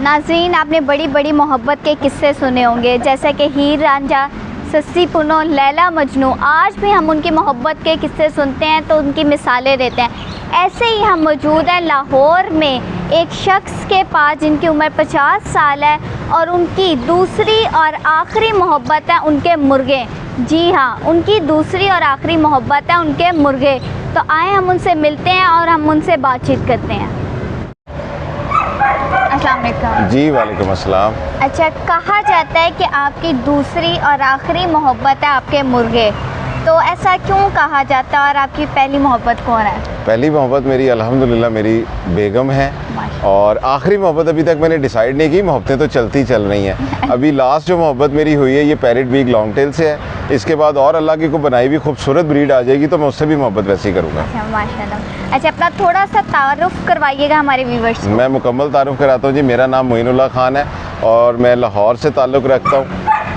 नाज़रीन, आपने बड़ी बड़ी मोहब्बत के किस्से सुने होंगे, जैसे कि हीर रांझा, सस्सी पुनो, लैला मजनू। आज भी हम उनकी मोहब्बत के किस्से सुनते हैं तो उनकी मिसालें देते हैं। ऐसे ही हम मौजूद हैं लाहौर में एक शख्स के पास जिनकी उम्र 50 साल है और उनकी दूसरी और आखिरी मोहब्बत है उनके मुर्गे। जी हाँ, उनकी दूसरी और आखिरी मोहब्बत है उनके मुर्गे। तो आए हम उनसे मिलते हैं और हम उनसे बातचीत करते हैं। अस्सलाम वालेकुम। जी वालेकुम अस्सलाम। अच्छा, कहा जाता है कि आपकी दूसरी और आखिरी मोहब्बत है आपके मुर्गे, तो ऐसा क्यों कहा जाता है और आपकी पहली मोहब्बत कौन है? पहली मोहब्बत मेरी अल्हम्दुलिल्लाह मेरी बेगम है और आखिरी मोहब्बत अभी तक मैंने डिसाइड नहीं की। मोहब्बतें तो चलती चल रही हैं। अभी लास्ट जो मोहब्बत मेरी हुई है ये पैरेट बीक लॉन्ग टेल से है। इसके बाद और अल्लाह की को बनाई हुई खूबसूरत ब्रीड आ जाएगी तो मैं उससे भी मोहब्बत वैसे ही करूँगा। अच्छा, माशाल्लाह। अच्छा, अपना थोड़ा सा तारुफ करवाइएगा हमारे व्यूवर्स को। मैं मुकम्मल तारुफ कराता हूँ जी। मेरा नाम मोइनुल्लाह खान है और मैं लाहौर से ताल्लुक़ रखता हूँ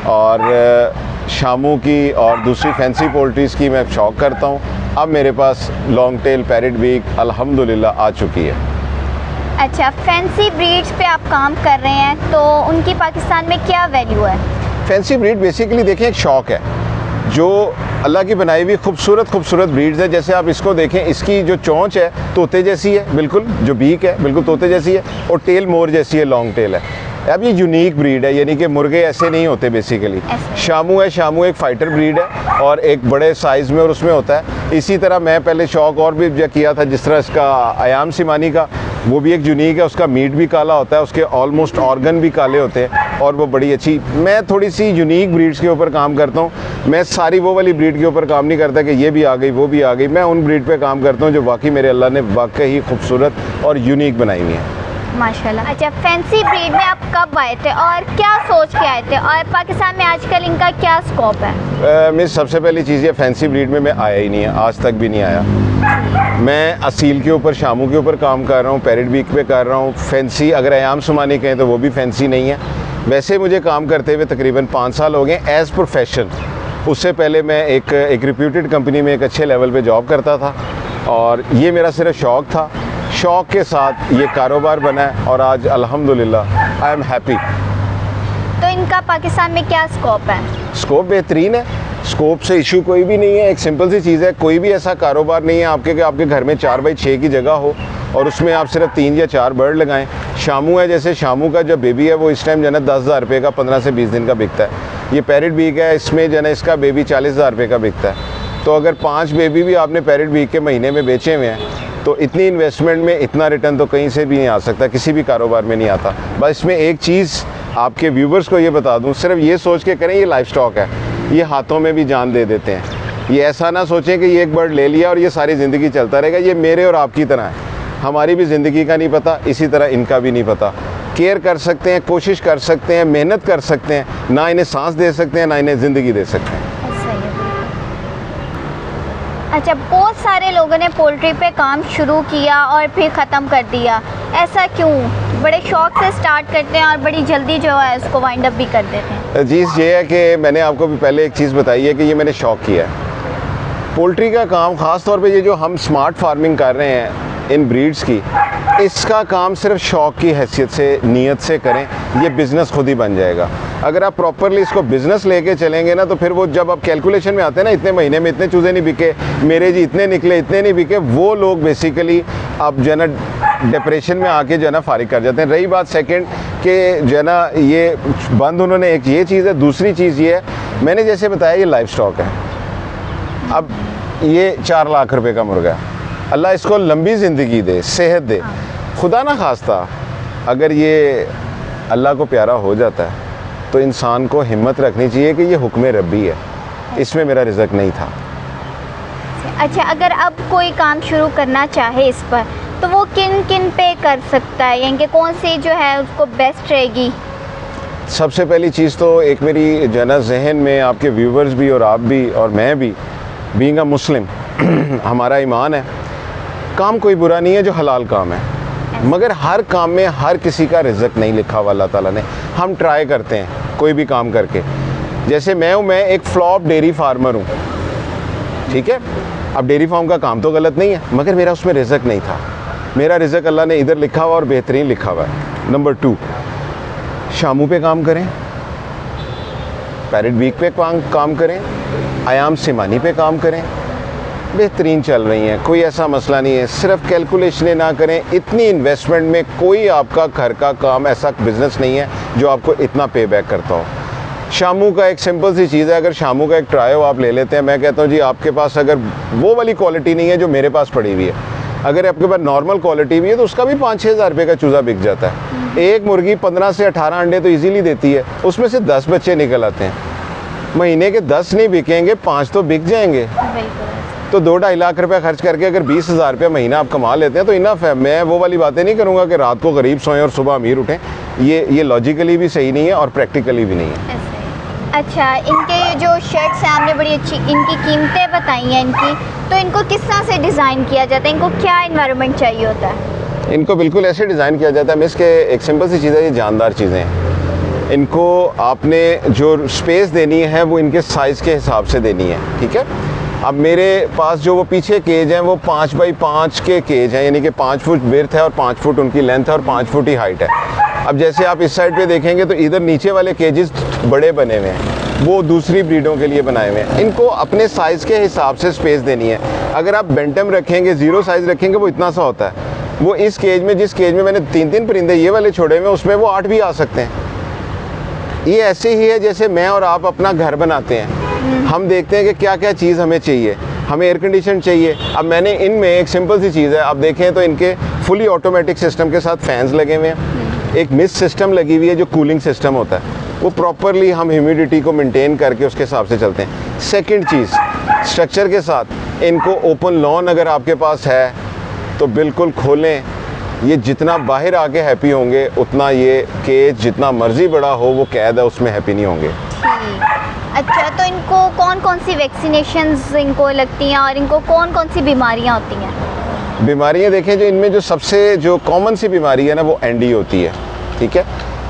और शामू की और दूसरी फैंसी पोल्ट्रीज़ की मैं शौक़ करता हूँ। अब मेरे पास लॉन्ग टेल पैरेट बीक अल्हम्दुलिल्लाह आ चुकी है। अच्छा, फैंसी ब्रीड्स पे आप काम कर रहे हैं तो उनकी पाकिस्तान में क्या वैल्यू है? फैंसी ब्रीड बेसिकली देखें एक शौक़ है जो अल्लाह की बनाई हुई खूबसूरत ब्रीड्स है। जैसे आप इसको देखें, इसकी जो चोंच है तोते जैसी है बिल्कुल, जो बीक है बिल्कुल तोते जैसी है और टेल मोर जैसी है, लॉन्ग टेल है। अब ये यूनिक ब्रीड है, यानी कि मुर्गे ऐसे नहीं होते बेसिकली। शामू है, शामू एक फ़ाइटर ब्रीड है और एक बड़े साइज़ में और उसमें होता है। इसी तरह मैं पहले शौक़ और भी जो किया था, जिस तरह इसका आयाम सिमानी का, वो भी एक यूनिक है। उसका मीट भी काला होता है, उसके ऑलमोस्ट ऑर्गन भी काले होते हैं और वो बड़ी अच्छी। मैं थोड़ी सी यूनिक ब्रीड्स के ऊपर काम करता हूँ। मैं सारी वो वाली ब्रीड के ऊपर काम नहीं करता कि ये भी आ गई वो भी आ गई। मैं उन ब्रीड पे काम करता हूँ जो वाकई मेरे अल्लाह ने वाकई ही खूबसूरत और यूनिक बनाई हुई है। माशाल्लाह। अच्छा, फैंसी ब्रीड में आप कब आए थे और क्या सोच के आए थे और पाकिस्तान में आजकल इनका क्या स्कोप है? मेरी सबसे पहली चीज़ ये फैंसी ब्रीड में मैं आया ही नहीं है, आज तक भी नहीं आया। मैं असील के ऊपर, शामू के ऊपर काम कर रहा हूँ, पैरेट बीक पे कर रहा हूँ। फैंसी अगर आयाम सुमानी कहें तो वो भी फैंसी नहीं है। वैसे मुझे काम करते हुए तकरीबन 5 साल हो गए एज़ प्रोफेशन। उससे पहले मैं एक रिप्यूटेड कंपनी में एक अच्छे लेवल पे जॉब करता था और ये मेरा सिर्फ शौक़ था। शौक़ के साथ ये कारोबार बना है और आज अल्हम्दुलिल्लाह आई एम हैप्पी। तो इनका पाकिस्तान में क्या स्कोप है? स्कोप बेहतरीन है, स्कोप से इशू कोई भी नहीं है। एक सिंपल सी चीज़ है, कोई भी ऐसा कारोबार नहीं है आपके कि आपके घर में 4x6 की जगह हो और उसमें आप सिर्फ 3 या 4 बर्ड लगाएं। शामू है, जैसे शामू का जो बेबी है वो इस टाइम जो है 10,000 रुपये का 15 से 20 दिन का बिकता है। ये पैरेट बीक है, इसमें जो है इसका बेबी 40,000 रुपये का बिकता है। तो अगर 5 बेबी भी आपने पैरेट बीक के महीने में बेचे हुए हैं तो इतनी इन्वेस्टमेंट में इतना रिटर्न तो कहीं से भी नहीं आ सकता, किसी भी कारोबार में नहीं आता। बस इसमें एक चीज़ आपके व्यूवर्स को ये बता दूं, सिर्फ ये सोच के करें ये लाइफ स्टॉक है, ये हाथों में भी जान दे देते हैं। ये ऐसा ना सोचें कि ये एक बर्ड ले लिया और ये सारी ज़िंदगी चलता रहेगा। ये मेरे और आपकी तरह है, हमारी भी ज़िंदगी का नहीं पता, इसी तरह इनका भी नहीं पता। केयर कर सकते हैं, कोशिश कर सकते हैं, मेहनत कर सकते हैं, ना इन्हें सांस दे सकते हैं ना इन्हें ज़िंदगी दे सकते हैं। अच्छा, बहुत सारे लोगों ने पोल्ट्री पे काम शुरू किया और फिर ख़त्म कर दिया, ऐसा क्यों? बड़े शौक़ से स्टार्ट करते हैं और बड़ी जल्दी जो है उसको वाइंड अप भी कर देते हैं। चीज़ ये है कि मैंने आपको भी पहले एक चीज़ बताई है कि ये मैंने शौक़ किया है। पोल्ट्री का काम ख़ास तौर पे ये जो हम स्मार्ट फार्मिंग कर रहे हैं इन ब्रीड्स की, इसका काम सिर्फ शौक़ की हैसियत से, नीयत से करें, ये बिज़नेस खुद ही बन जाएगा। अगर आप प्रॉपरली इसको बिज़नेस लेके चलेंगे ना तो फिर वो जब आप कैलकुलेशन में आते हैं ना, इतने महीने में इतने चूज़े नहीं बिके, मेरे जी इतने निकले, इतने नहीं बिके, वो लोग बेसिकली अब जो है ना डिप्रेशन में आके जो है ना फारिग कर जाते हैं। रही बात सेकंड कि जो है ना ये बंद उन्होंने, एक ये चीज़ है। दूसरी चीज़ ये है, मैंने जैसे बताया ये लाइफ स्टॉक है। अब ये 4 लाख रुपए का मुर्गा है, अल्लाह इसको लंबी ज़िंदगी दे, सेहत दे, खुदा ना खास्ता अगर ये अल्लाह को प्यारा हो जाता है तो इंसान को हिम्मत रखनी चाहिए कि ये हुक्म रब्बी है, इसमें मेरा रिज़्क नहीं था। अच्छा, अगर अब कोई काम शुरू करना चाहे इस पर तो वो किन किन पे कर सकता है, यानी कि कौन सी जो है उसको बेस्ट रहेगी? सबसे पहली चीज़ तो एक मेरी जो है ना जहन में, आपके व्यूवर्स भी और आप भी और मैं भी, बीइंग अ मुस्लिम हमारा ईमान है, काम कोई बुरा नहीं है जो हलाल काम है, मगर हर काम में हर किसी का रिज़्क नहीं लिखा हुआ अल्लाह ताला ने। हम ट्राई करते हैं कोई भी काम करके, जैसे मैं हूँ, मैं एक फ्लॉप डेयरी फार्मर हूँ, ठीक है। अब डेयरी फार्म का काम तो गलत नहीं है, मगर मेरा उसमें रिज़्क नहीं था। मेरा रिज़्क अल्लाह ने इधर लिखा हुआ और बेहतरीन लिखा हुआ है। नंबर 2, शामू पे काम करें, पैरेट वीक पे काम करें, आयाम सिमानी पे काम करें, बेहतरीन चल रही हैं, कोई ऐसा मसला नहीं है। सिर्फ कैलकुलेशनें ना करें। इतनी इन्वेस्टमेंट में कोई आपका घर का काम ऐसा बिज़नेस नहीं है जो आपको इतना पे बैक करता हो। शामू का एक सिंपल सी चीज़ है, अगर शामू का एक ट्रायो आप ले लेते हैं, मैं कहता हूँ जी आपके पास अगर वो वाली क्वालिटी नहीं है जो मेरे पास पड़ी हुई है, अगर आपके पास नॉर्मल क्वालिटी भी है तो उसका भी 5-6 हज़ार रुपये का चूज़ा बिक जाता है। एक मुर्गी 15 से 18 अंडे तो इजीली देती है, उसमें से 10 बच्चे निकल आते हैं। महीने के 10 नहीं बिकेंगे, 5 तो बिक जाएंगे। तो 2-2.5 लाख रुपए खर्च करके अगर 20,000 रुपये महीना आप कमा लेते हैं तो इनफ है। मैं वो वाली बातें नहीं करूँगा कि रात को गरीब सोएं और सुबह अमीर उठें, ये लॉजिकली भी सही नहीं है और प्रैक्टिकली भी नहीं है। अच्छा, इनके जो शर्ट्स हैं आपने बड़ी अच्छी इनकी कीमतें बताई हैं इनकी, तो इनको किस तरह से डिज़ाइन किया जाता है, इनको क्या एनवायरनमेंट चाहिए होता है? इनको बिल्कुल ऐसे डिज़ाइन किया जाता है मिस के एक सिंपल सी चीज़ है, ये जानदार चीज़ें हैं। इनको आपने जो स्पेस देनी है वो इनके साइज़ के हिसाब से देनी है, ठीक है। अब मेरे पास जो वो पीछे केज हैं वो 5 बाई 5 के केज हैं, यानी कि 5 फुट विड्थ है और 5 फुट उनकी लेंथ है और 5 फुट ही हाइट है। अब जैसे आप इस साइड पे देखेंगे तो इधर नीचे वाले केजेस बड़े बने हुए हैं, वो दूसरी ब्रीडों के लिए बनाए हुए हैं। इनको अपने साइज़ के हिसाब से स्पेस देनी है। अगर आप बेंटम रखेंगे, 0 साइज़ रखेंगे, वो इतना सा होता है। वो इस केज में, जिस केज में मैंने 3-3 परिंदे ये वाले छोड़े हुए, उसमें वो 8 भी आ सकते हैं। ये ऐसे ही है जैसे मैं और आप अपना घर बनाते हैं, हम देखते हैं कि क्या क्या चीज़ हमें चाहिए। हमें एयर कंडीशन चाहिए। अब मैंने इनमें एक सिंपल सी चीज़ है, आप देखें तो इनके फुली ऑटोमेटिक सिस्टम के साथ फैंस लगे हुए हैं, एक मिस्ट सिस्टम लगी हुई है जो कूलिंग सिस्टम होता है, वो प्रॉपरली हम ह्यूमिडिटी को मेंटेन करके उसके हिसाब से चलते हैं। सेकंड चीज़, स्ट्रक्चर के साथ इनको ओपन लॉन अगर आपके पास है तो बिल्कुल खोलें। ये जितना बाहर आके हैप्पी होंगे उतना ये केज जितना मर्जी बड़ा हो वो कैद है उसमें हैप्पी नहीं होंगे। अच्छा, तो इनको कौन कौन सी वैक्सीनेशंस इनको लगती हैं और इनको कौन कौन सी बीमारियां होती हैं? बीमारियां देखें, जो इनमें जो सबसे जो कॉमन सी बीमारी है ना वो एनडी होती है, ठीक है।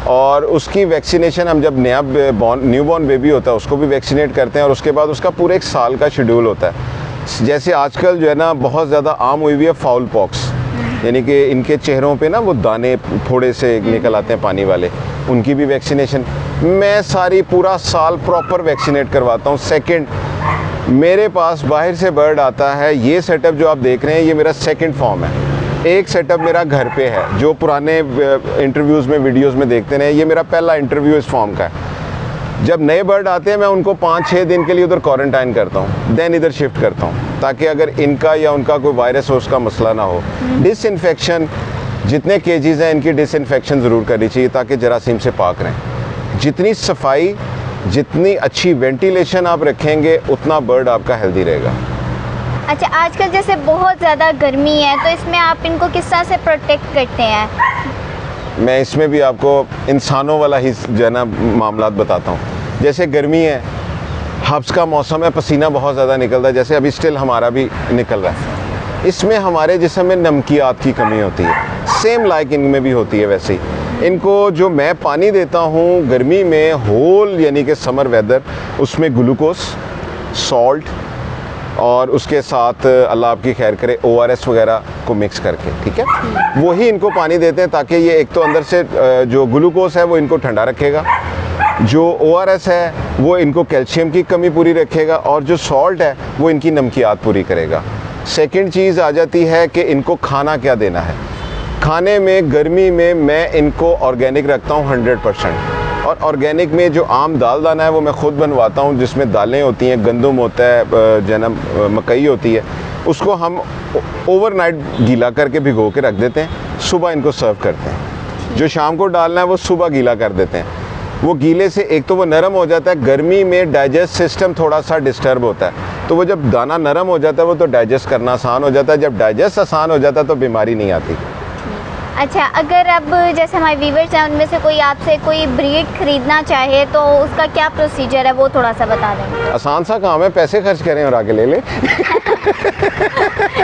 और उसकी वैक्सीनेशन हम जब न्यू बॉर्न बेबी होता है उसको भी वैक्सीनेट करते हैं और उसके बाद उसका पूरे 1 साल का शेड्यूल होता है। जैसे आजकल जो है ना बहुत ज़्यादा आम हुई हुई है फाउल पॉक्स, यानी कि इनके चेहरों पे ना वो दाने फोड़े से निकल आते हैं पानी वाले, उनकी भी वैक्सीनेशन मैं सारी पूरा साल प्रॉपर वैक्सीनेट करवाता हूँ। सेकंड, मेरे पास बाहर से बर्ड आता है, ये सेटअप जो आप देख रहे हैं ये मेरा सेकंड फॉर्म है। एक सेटअप मेरा घर पे है, जो पुराने इंटरव्यूज़ में वीडियोज़ में देखते हैं, ये मेरा पहला इंटरव्यू इस फॉर्म का है। जब नए बर्ड आते हैं मैं उनको 5-6 दिन के लिए उधर क्वारंटाइन करता हूँ, देन इधर शिफ्ट करता हूँ, ताकि अगर इनका या उनका कोई वायरस हो उसका मसला ना हो। डिसइंफेक्शन, जितने केजेस हैं इनकी डिसइंफेक्शन ज़रूर करनी चाहिए ताकि जरासीम से पाक रहें। जितनी सफाई, जितनी अच्छी वेंटिलेशन आप रखेंगे उतना बर्ड आपका हेल्दी रहेगा। अच्छा, आजकल जैसे बहुत ज़्यादा गर्मी है तो इसमें आप इनको किस तरह से प्रोटेक्ट करते हैं? मैं इसमें भी आपको इंसानों वाला ही जो है ना मामलात बताता हूँ। जैसे गर्मी है, हब्स का मौसम है, पसीना बहुत ज़्यादा निकलता है, जैसे अभी स्टिल हमारा भी निकल रहा है। इसमें हमारे जिस्म में नमकियात की कमी होती है, सेम लाइक इनमें भी होती है। वैसे ही इनको जो मैं पानी देता हूँ गर्मी में, होल यानी कि समर वेदर, उसमें ग्लूकोज, सॉल्ट और उसके साथ अल्लाह आपकी खैर करे ORS वगैरह को मिक्स करके, ठीक है, वही इनको पानी देते हैं ताकि ये एक तो अंदर से जो ग्लूकोज है वो इनको ठंडा रखेगा, जो ORS है वो इनको कैल्शियम की कमी पूरी रखेगा और जो सॉल्ट है वो इनकी नमकियात पूरी करेगा। सेकंड चीज़ आ जाती है कि इनको खाना क्या देना है। खाने में गर्मी में मैं इनको ऑर्गेनिक रखता हूँ 100%, और ऑर्गेनिक में जो आम दाल दाना है वो मैं ख़ुद बनवाता हूँ, जिसमें दालें होती हैं, गंदम होता है, जन्म मकई होती है, उसको हम ओवरनाइट गीला करके भिगो के रख देते हैं, सुबह इनको सर्व करते हैं। जो शाम को डालना है वो सुबह गीला कर देते हैं। वो गीले से एक तो वो नरम हो जाता है, गर्मी में डाइजेस्ट सिस्टम थोड़ा सा डिस्टर्ब होता है, तो वो जब दाना नरम हो जाता है वो तो डाइजेस्ट करना आसान हो जाता है। जब डाइजेस्ट आसान हो जाता है तो बीमारी नहीं आती। अच्छा, अगर अब जैसे हमारे व्यूवर्स हैं उनमें से कोई आपसे कोई ब्रीड खरीदना चाहे तो उसका क्या प्रोसीजर है वो थोड़ा सा बता देंगे? आसान सा काम है, पैसे खर्च करें और आगे ले लें।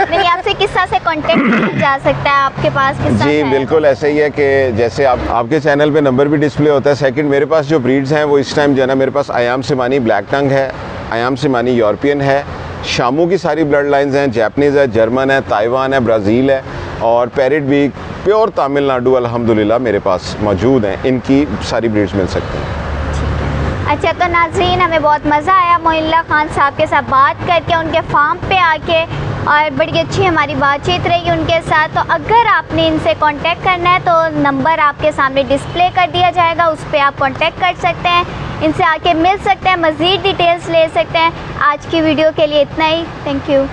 नहीं, आपसे किस तरह से कांटेक्ट किया जा सकता है, आपके पास किस तरह जी से? बिल्कुल ऐसे ही है कि जैसे आपके चैनल पे नंबर भी डिस्प्ले होता है। सेकंड, मेरे पास जो ब्रीड्स हैं वो इस टाइम जो है ना, मेरे पास आयाम सिमानी ब्लैक टंग है, आयाम सिमानी यूरोपियन है, शामू की सारी ब्लड लाइन्स हैं, जैपनीज़ है, जर्मन है, ताइवान है, ब्राज़ील है, और पैरेट वीक प्योर तमिलनाडु अल्हम्दुलिल्लाह मेरे पास मौजूद हैं, इनकी सारी ब्रीड्स मिल सकती हैं। अच्छा, तो नाज़रीन हमें बहुत मज़ा आया मोइनुल्लाह खान साहब के साथ बात करके, उनके फार्म पे आके, और बड़ी अच्छी हमारी बातचीत रही उनके साथ। तो अगर आपने इनसे कांटेक्ट करना है तो नंबर आपके सामने डिस्प्ले कर दिया जाएगा, उस पर आप कांटेक्ट कर सकते हैं, इनसे आके मिल सकते हैं, मज़ीद डिटेल्स ले सकते हैं। आज की वीडियो के लिए इतना ही, थैंक यू।